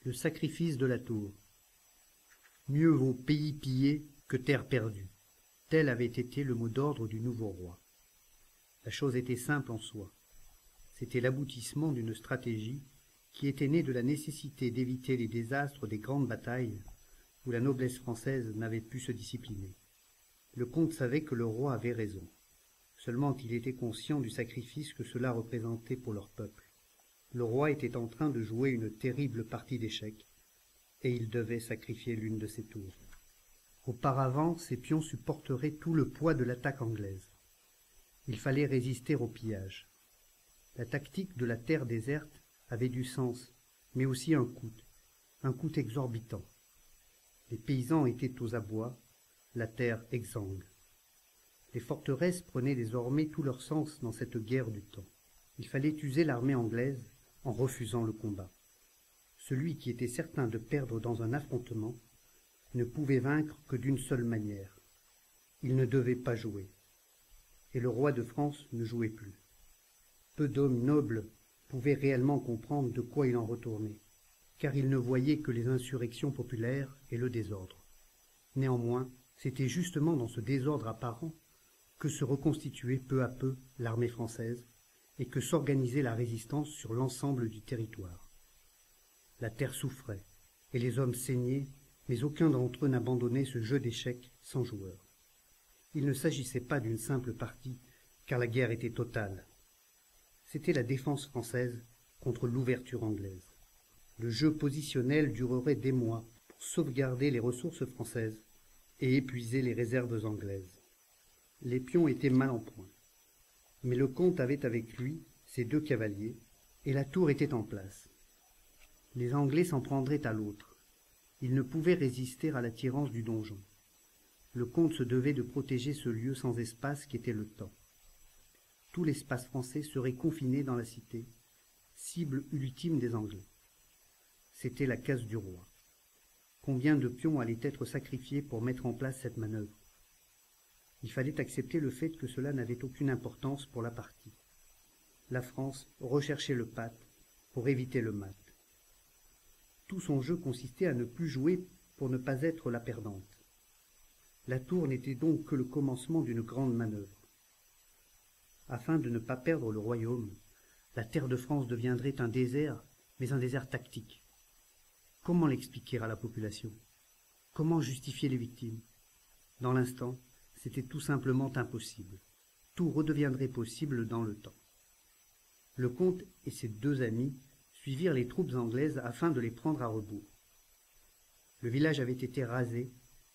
Le sacrifice de la tour. Mieux vaut pays pillé que terre perdue. Tel avait été le mot d'ordre du nouveau roi. La chose était simple en soi. C'était l'aboutissement d'une stratégie qui était née de la nécessité d'éviter les désastres des grandes batailles où la noblesse française n'avait pu se discipliner. Le comte savait que le roi avait raison. Seulement il était conscient du sacrifice que cela représentait pour leur peuple. Le roi était en train de jouer une terrible partie d'échecs, et il devait sacrifier l'une de ses tours. Auparavant, ses pions supporteraient tout le poids de l'attaque anglaise. Il fallait résister au pillage. La tactique de la terre déserte avait du sens, mais aussi un coût exorbitant. Les paysans étaient aux abois, la terre exsangue. Les forteresses prenaient désormais tout leur sens dans cette guerre du temps. Il fallait user l'armée anglaise en refusant le combat. Celui qui était certain de perdre dans un affrontement ne pouvait vaincre que d'une seule manière. Il ne devait pas jouer. Et le roi de France ne jouait plus. Peu d'hommes nobles pouvaient réellement comprendre de quoi il en retournait, car ils ne voyaient que les insurrections populaires et le désordre. Néanmoins, c'était justement dans ce désordre apparent que se reconstituait peu à peu l'armée française et que s'organisait la résistance sur l'ensemble du territoire. La terre souffrait, et les hommes saignaient, mais aucun d'entre eux n'abandonnait ce jeu d'échecs sans joueur. Il ne s'agissait pas d'une simple partie, car la guerre était totale. C'était la défense française contre l'ouverture anglaise. Le jeu positionnel durerait des mois pour sauvegarder les ressources françaises et épuiser les réserves anglaises. Les pions étaient mal en point. Mais le comte avait avec lui ses 2 cavaliers, et la tour était en place. Les Anglais s'en prendraient à l'autre. Ils ne pouvaient résister à l'attirance du donjon. Le comte se devait de protéger ce lieu sans espace qu'était le temps. Tout l'espace français serait confiné dans la cité, cible ultime des Anglais. C'était la case du roi. Combien de pions allaient être sacrifiés pour mettre en place cette manœuvre? Il fallait accepter le fait que cela n'avait aucune importance pour la partie. La France recherchait le pat pour éviter le mat. Tout son jeu consistait à ne plus jouer pour ne pas être la perdante. La tour n'était donc que le commencement d'une grande manœuvre. Afin de ne pas perdre le royaume, la terre de France deviendrait un désert, mais un désert tactique. Comment l'expliquer à la population? Comment justifier les victimes? Dans l'instant, c'était tout simplement impossible. Tout redeviendrait possible dans le temps. Le comte et ses 2 amis suivirent les troupes anglaises afin de les prendre à rebours. Le village avait été rasé,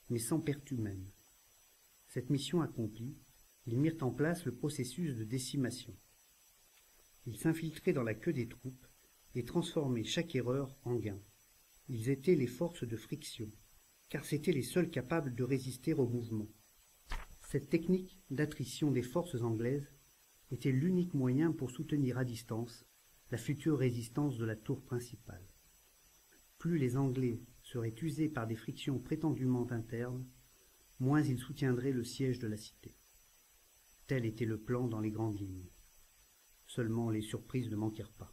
mais sans perte humaine. Cette mission accomplie, ils mirent en place le processus de décimation. Ils s'infiltraient dans la queue des troupes et transformaient chaque erreur en gain. Ils étaient les forces de friction, car c'étaient les seuls capables de résister au mouvement. Cette technique d'attrition des forces anglaises était l'unique moyen pour soutenir à distance la future résistance de la tour principale. Plus les Anglais seraient usés par des frictions prétendument internes, moins ils soutiendraient le siège de la cité. Tel était le plan dans les grandes lignes. Seulement les surprises ne manquèrent pas.